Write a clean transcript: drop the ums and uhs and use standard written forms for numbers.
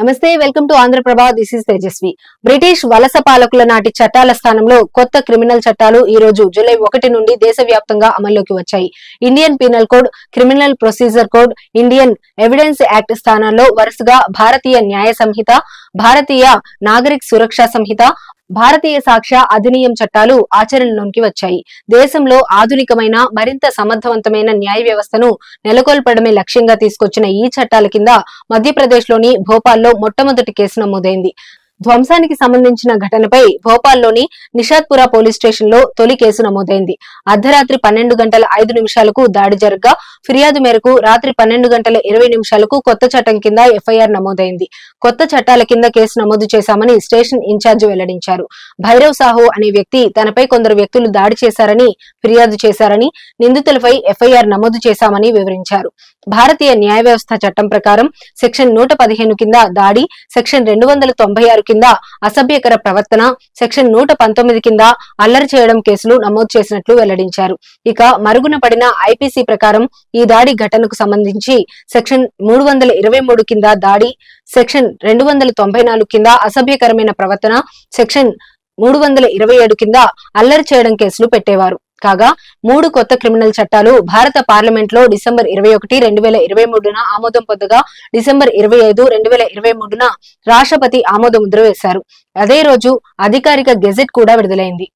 నమస్తే, welcome to Andhra Prabha. This is Tejaswi. British వలస పాలకుల నాటి చట్టాల స్థానంలో కొత్త క్రిమినల్ చట్టాలు ఈ రోజు జూలై 1 నుండి దేశవ్యాప్తంగా అమల్లోకి వచ్చాయి. Indian penal code, criminal procedure code, Indian evidence act స్థానాల్లో వరుసగా భారతీయ న్యాయ సంహిత, భారతీయ నాగరిక సురక్ష సంహిత, భారతీయ సాక్ష్య అధినియం చట్టాలు ఆచరణలోకి వచ్చాయి. దేశంలో ఆధునికమైన, మరింత సమర్థవంతమైన న్యాయ వ్యవస్థను నెలకొల్పడమే లక్ష్యంగా తీసుకొచ్చిన ఈ చట్టాల కింద మధ్యప్రదేశ్లోని భోపాల్లో మొట్టమొదటి కేసు నమోదైంది. ధ్వంసానికి సంబంధించిన ఘటనపై భోపాల్లోని నిషాద్పురా పోలీస్ స్టేషన్ లో తొలి కేసు నమోదైంది. అర్ధరాత్రి 12:05 దాడి జరగ్గా ఫిర్యాదు మేరకు రాత్రి 12:20 కొత్త చట్టం కింద ఎఫ్ఐఆర్ నమోదైంది. కొత్త చట్టాల కింద కేసు నమోదు చేశామని స్టేషన్ ఇన్ఛార్జి వెల్లడించారు. భైరవ్ సాహు అనే వ్యక్తి తనపై కొందరు వ్యక్తులు దాడి చేశారని ఫిర్యాదు చేశారని, నిందితులపై ఎఫ్ఐఆర్ నమోదు చేశామని వివరించారు. భారతీయ న్యాయ వ్యవస్థ చట్టం ప్రకారం సెక్షన్ 115 కింద దాడి, సెక్షన్ 296 కింద అసభ్యకర ప్రవర్తన, సెక్షన్ 119 కింద అల్లరి చేయడం కేసులు నమోదు చేసినట్లు వెల్లడించారు. ఇక మరుగున పడిన ఐపీసీ ప్రకారం ఈ దాడి ఘటనకు సంబంధించి సెక్షన్ 323 కింద దాడి, సెక్షన్ 294 కింద అసభ్యకరమైన ప్రవర్తన, సెక్షన్ 327 కింద అల్లరి చేయడం కేసులు పెట్టేవారు. కాగా 3 కొత్త క్రిమినల్ చట్టాలు భారత పార్లమెంట్ లో డిసెంబర్ 21, 2023 ఆమోదం పొందగా డిసెంబర్ 25, 2023 రాష్ట్రపతి ఆమోద ముద్ర వేశారు. అదే రోజు అధికారిక గెజెట్ కూడా విడుదలైంది.